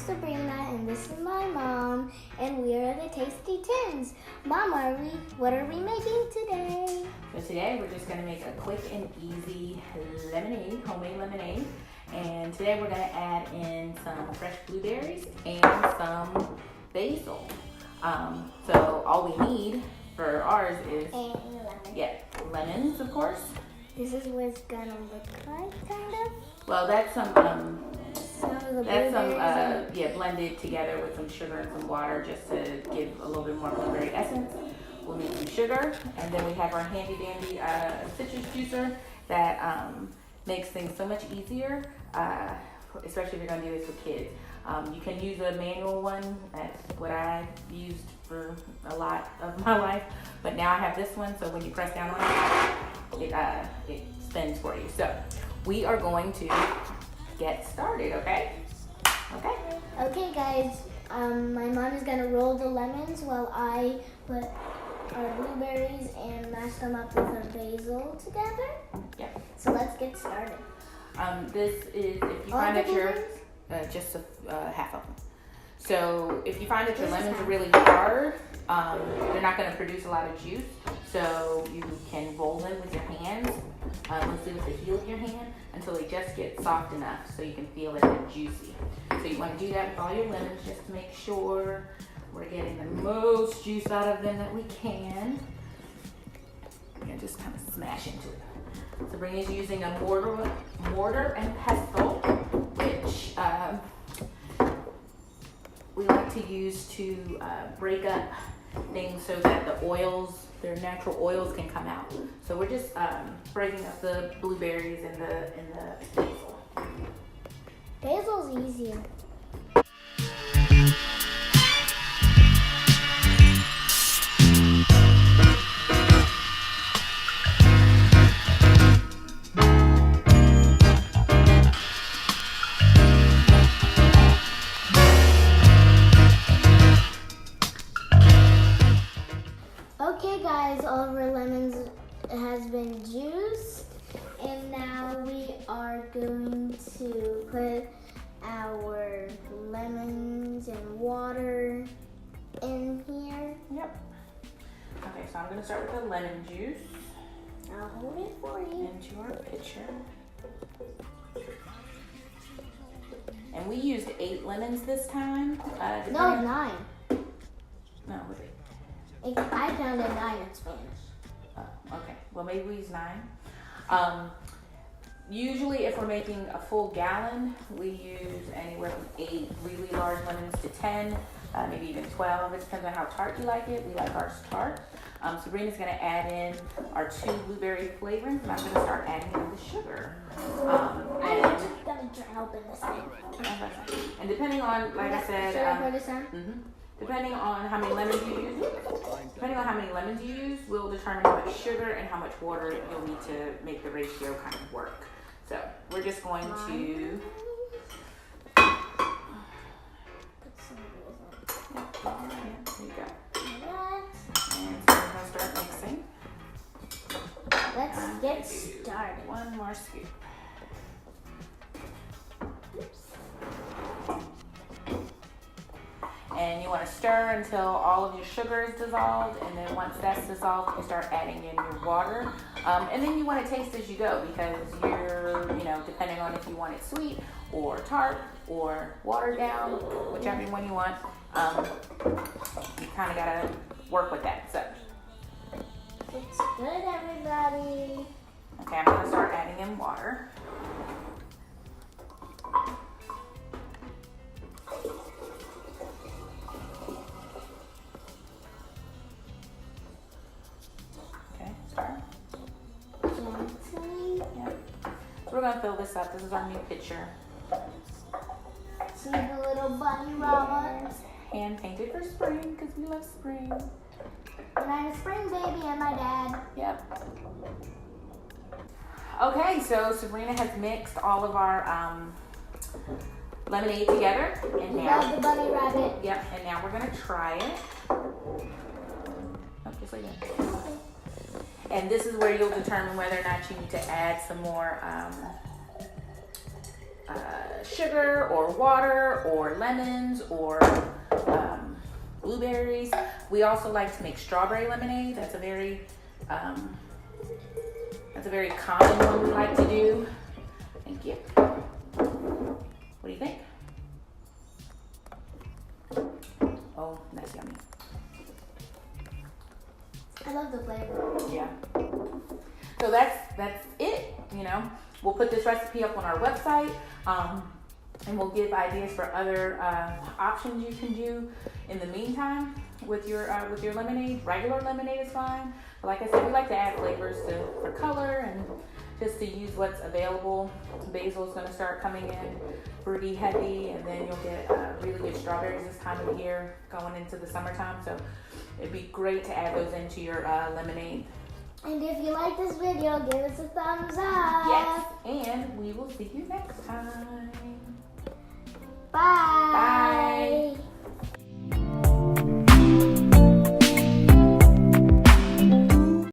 Sabrina, and this is my mom, and we are the Tasty Tins. Mom, what are we making today? So today we're just going to make a quick and easy lemonade, homemade lemonade. And today we're going to add in some fresh blueberries and some basil. So all we need for ours is lemons, of course. This is what it's gonna look like, kind of. Well, that's some blended together with some sugar and some water just to give a little bit more blueberry essence. We'll need some sugar, and then we have our handy dandy citrus juicer that makes things so much easier, especially if you're gonna do this with kids. You can use a manual one. That's what I used for a lot of my life, but now I have this one, so when you press down on it, it spins for you. So we are going to get started, okay? Okay, guys. My mom is gonna roll the lemons while I put our blueberries and mash them up with our basil together. Yep. So let's get started. This is, if you find that you're just half of them. So if you find that your lemons are really hard, they're not going to produce a lot of juice. So you can roll them with your hands, mostly with the heel of your hand, until they just get soft enough so you can feel it and juicy. So you want to do that with all your lemons just to make sure we're getting the most juice out of them that we can. And just kind of smash into it. Sabrina's using a mortar and pestle, which we like to use to break up things so that the oils, their natural oils, can come out. So we're just breaking up the blueberries and the basil. Basil's easier. Okay guys, all of our lemons has been juiced, and now we are going to put our lemons and water in here. Yep. Okay, so I'm going to start with the lemon juice. I'll hold it for you. Into our pitcher. And we used 8 lemons this time. No, 9. No, was it? I counted 9 in Spanish. Oh, okay. Well, maybe we use 9. Usually, if we're making a full gallon, we use anywhere from 8 really large lemons to 10, maybe even 12. It depends on how tart you like it. We like ours tart. Sabrina's going to add in our 2 blueberry flavorings, and I'm going to start adding in the sugar. I'm just going to help in this thing. And depending on, like I said, depending on how many lemons you use, will determine how much sugar and how much water you'll need to make the ratio kind of work. So we're just going to there you go. And so we're going to start mixing. Let's get started. One more scoop. And you want to stir until all of your sugar is dissolved, and then once that's dissolved, you start adding in your water. And then you want to taste as you go, because you're, depending on if you want it sweet or tart or watered down, whichever one you want, you kind of got to work with that. So it's good, everybody. Okay, I'm going to start adding in water. We're going to fill this up. This is our new pitcher. See the little bunny rabbits? Hand painted for spring, because we love spring. And I'm a spring baby and my dad. Yep. Okay, so Sabrina has mixed all of our lemonade together. And now the bunny rabbit. Yep, and now we're going to try it. Oh, just like that. And this is where you'll determine whether or not you need to add some more sugar or water or lemons or blueberries. We also like to make strawberry lemonade. That's a very common one we like to do. Thank you. What do you think? Oh, that's yummy. I love the flavor. Yeah. So that's it. You know, we'll put this recipe up on our website, and we'll give ideas for other options you can do in the meantime with your lemonade. Regular lemonade is fine, but like I said, we like to add flavors for color and just to use what's available. Basil is going to start coming in pretty heavy, and then you'll get really good strawberries this time of year going into the summertime. So it'd be great to add those into your lemonade. And if you like this video, give us a thumbs up. Yes, and we will see you next time. Bye. Bye.